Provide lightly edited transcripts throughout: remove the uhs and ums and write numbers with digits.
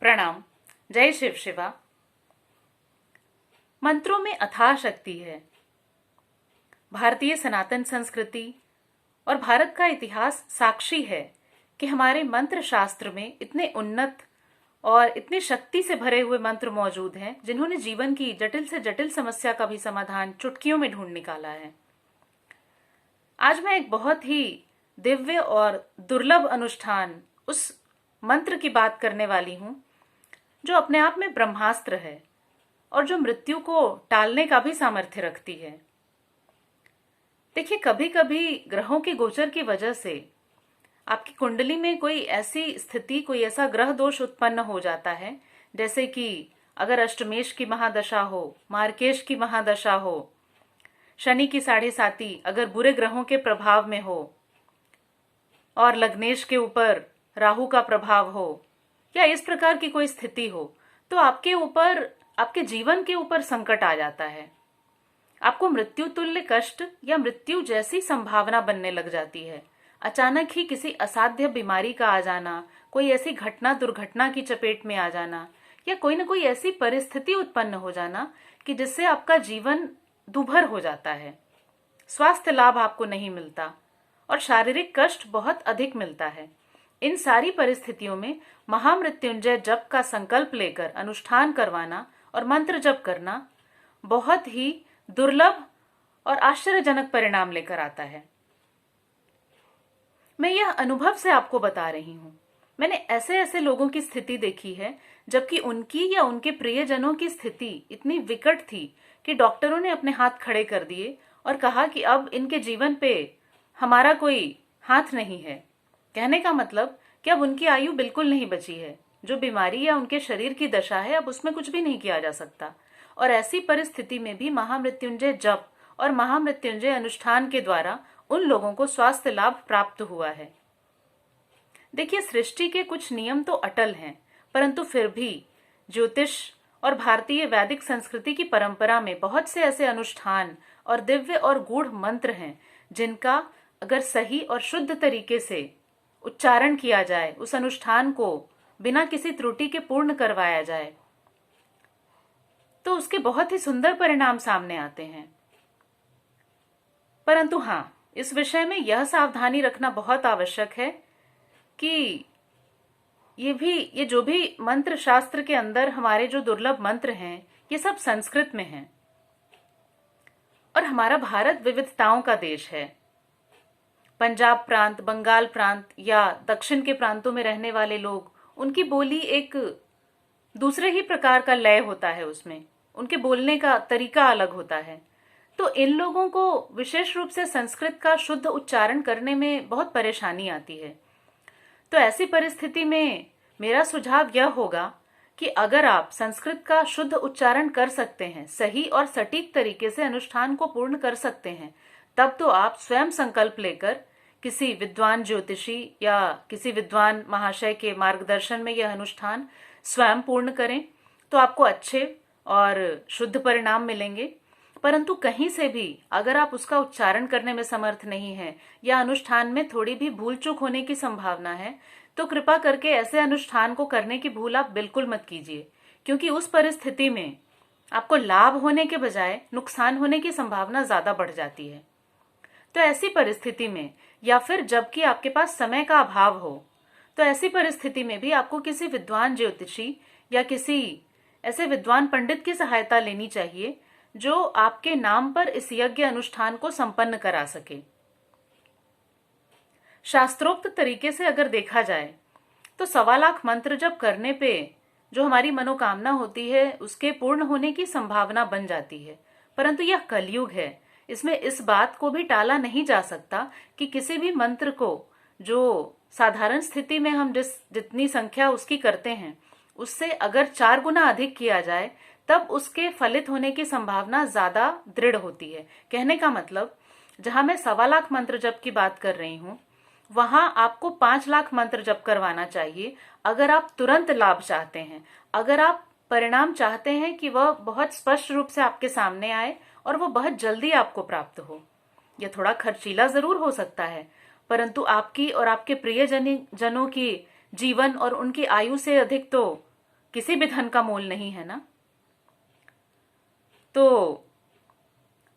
प्रणाम। जय शिव शिवा। मंत्रों में अथाह शक्ति है। भारतीय सनातन संस्कृति और भारत का इतिहास साक्षी है कि हमारे मंत्र शास्त्र में इतने उन्नत और इतनी शक्ति से भरे हुए मंत्र मौजूद हैं, जिन्होंने जीवन की जटिल से जटिल समस्या का भी समाधान चुटकियों में ढूंढ निकाला है। आज मैं एक बहुत ही दिव्य और दुर्लभ अनुष्ठान, उस मंत्र की बात करने वाली हूं जो अपने आप में ब्रह्मास्त्र है और जो मृत्यु को टालने का भी सामर्थ्य रखती है। देखिए, कभी कभी ग्रहों के गोचर की वजह से आपकी कुंडली में कोई ऐसी स्थिति, कोई ऐसा ग्रह दोष उत्पन्न हो जाता है, जैसे कि अगर अष्टमेश की महादशा हो, मार्केश की महादशा हो, शनि की 7.5 अगर बुरे ग्रहों के प्रभाव में हो, और लग्नेश के ऊपर राहु का प्रभाव हो, या इस प्रकार की कोई स्थिति हो, तो आपके ऊपर, आपके जीवन के ऊपर संकट आ जाता है। आपको मृत्यु तुल्य कष्ट या मृत्यु जैसी संभावना बनने लग जाती है। अचानक ही किसी असाध्य बीमारी का आ जाना, कोई ऐसी घटना दुर्घटना की चपेट में आ जाना, या कोई ना कोई ऐसी परिस्थिति उत्पन्न हो जाना कि जिससे आपका जीवन दुभर हो जाता है। स्वास्थ्य लाभ आपको नहीं मिलता और शारीरिक कष्ट बहुत अधिक मिलता है। इन सारी परिस्थितियों में महामृत्युंजय जप का संकल्प लेकर अनुष्ठान करवाना और मंत्र जप करना बहुत ही दुर्लभ और आश्चर्यजनक परिणाम लेकर आता है। मैं यह अनुभव से आपको बता रही हूं। मैंने ऐसे ऐसे लोगों की स्थिति देखी है, जबकि उनकी या उनके प्रियजनों की स्थिति इतनी विकट थी कि डॉक्टरों ने अपने हाथ खड़े कर दिए और कहा कि अब इनके जीवन पे हमारा कोई हाथ नहीं है। कहने का मतलब कि अब उनकी आयु बिल्कुल नहीं बची है। जो बीमारी या उनके शरीर की दशा है, अब उसमें कुछ भी नहीं किया जा सकता। और ऐसी परिस्थिति में भी महामृत्युंजय जप और महामृत्युंजय अनुष्ठान के द्वारा उन लोगों को स्वास्थ्य लाभ प्राप्त हुआ है। देखिए, सृष्टि के कुछ नियम तो अटल हैं, परंतु फिर भी ज्योतिष और भारतीय वैदिक संस्कृति की परंपरा में बहुत से ऐसे अनुष्ठान और दिव्य और गूढ़ मंत्र हैं, जिनका अगर सही और शुद्ध तरीके से उच्चारण किया जाए, उस अनुष्ठान को बिना किसी त्रुटि के पूर्ण करवाया जाए, तो उसके बहुत ही सुंदर परिणाम सामने आते हैं। परंतु हाँ, इस विषय में यह सावधानी रखना बहुत आवश्यक है कि ये जो भी मंत्र शास्त्र के अंदर हमारे जो दुर्लभ मंत्र हैं, ये सब संस्कृत में हैं। और हमारा भारत विविधताओं का देश है। पंजाब प्रांत, बंगाल प्रांत या दक्षिण के प्रांतों में रहने वाले लोग, उनकी बोली एक दूसरे ही प्रकार का लय होता है, उसमें उनके बोलने का तरीका अलग होता है। तो इन लोगों को विशेष रूप से संस्कृत का शुद्ध उच्चारण करने में बहुत परेशानी आती है। तो ऐसी परिस्थिति में मेरा सुझाव यह होगा कि अगर आप संस्कृत का शुद्ध उच्चारण कर सकते हैं, सही और सटीक तरीके से अनुष्ठान को पूर्ण कर सकते हैं, तब तो आप स्वयं संकल्प लेकर किसी विद्वान ज्योतिषी या किसी विद्वान महाशय के मार्गदर्शन में यह अनुष्ठान स्वयं पूर्ण करें, तो आपको अच्छे और शुद्ध परिणाम मिलेंगे। परंतु कहीं से भी अगर आप उसका उच्चारण करने में समर्थ नहीं हैं या अनुष्ठान में थोड़ी भी भूल चूक होने की संभावना है, तो कृपा करके ऐसे अनुष्ठान को करने की भूल आप बिल्कुल मत कीजिए, क्योंकि उस परिस्थिति में आपको लाभ होने के बजाय नुकसान होने की संभावना ज्यादा बढ़ जाती है। तो ऐसी परिस्थिति में, या फिर जबकि आपके पास समय का अभाव हो, तो ऐसी परिस्थिति में भी आपको किसी विद्वान ज्योतिषी या किसी ऐसे विद्वान पंडित की सहायता लेनी चाहिए जो आपके नाम पर इस यज्ञ अनुष्ठान को संपन्न करा सके। शास्त्रोक्त तरीके से अगर देखा जाए तो 1.25 लाख मंत्र जप करने पे जो हमारी मनोकामना होती है, उसके पूर्ण होने की संभावना बन जाती है। परंतु यह कलयुग है, इसमें इस बात को भी टाला नहीं जा सकता कि किसी भी मंत्र को जो साधारण स्थिति में हम जितनी संख्या उसकी करते हैं, उससे अगर 4 गुना अधिक किया जाए, तब उसके फलित होने की संभावना ज्यादा दृढ़ होती है। कहने का मतलब, जहां मैं 1.25 लाख मंत्र जप की बात कर रही हूं, वहां आपको 5 लाख मंत्र जप करवाना चाहिए, अगर आप तुरंत लाभ चाहते हैं, अगर आप परिणाम चाहते हैं कि वह बहुत स्पष्ट रूप से आपके सामने आए और वो बहुत जल्दी आपको प्राप्त हो। यह थोड़ा खर्चीला जरूर हो सकता है, परंतु आपकी और आपके प्रिय जनों की जीवन और उनकी आयु से अधिक तो किसी भी धन का मोल नहीं है ना। तो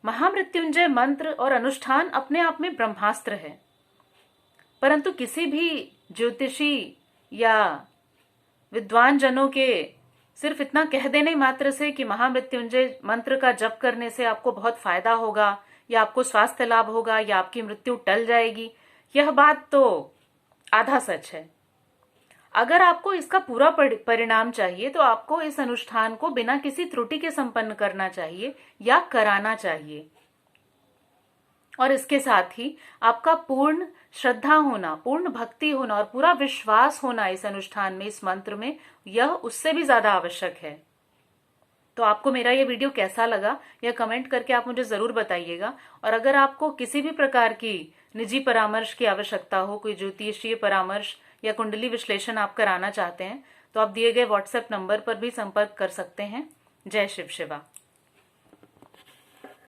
महामृत्युंजय मंत्र और अनुष्ठान अपने आप में ब्रह्मास्त्र है, परंतु किसी भी ज्योतिषी या विद्वान जनों के सिर्फ इतना कह देने मात्र से कि महामृत्युंजय मंत्र का जप करने से आपको बहुत फायदा होगा या आपको स्वास्थ्य लाभ होगा या आपकी मृत्यु टल जाएगी, यह बात तो आधा सच है। अगर आपको इसका पूरा परिणाम चाहिए तो आपको इस अनुष्ठान को बिना किसी त्रुटि के संपन्न करना चाहिए या कराना चाहिए, और इसके साथ ही आपका पूर्ण श्रद्धा होना, पूर्ण भक्ति होना और पूरा विश्वास होना इस अनुष्ठान में, इस मंत्र में, यह उससे भी ज्यादा आवश्यक है। तो आपको मेरा ये वीडियो कैसा लगा यह कमेंट करके आप मुझे जरूर बताइएगा। और अगर आपको किसी भी प्रकार की निजी परामर्श की आवश्यकता हो, कोई ज्योतिषीय परामर्श या कुंडली विश्लेषण आप कराना चाहते हैं, तो आप दिए गए व्हाट्सएप नंबर पर भी संपर्क कर सकते हैं। जय शिव शिवा।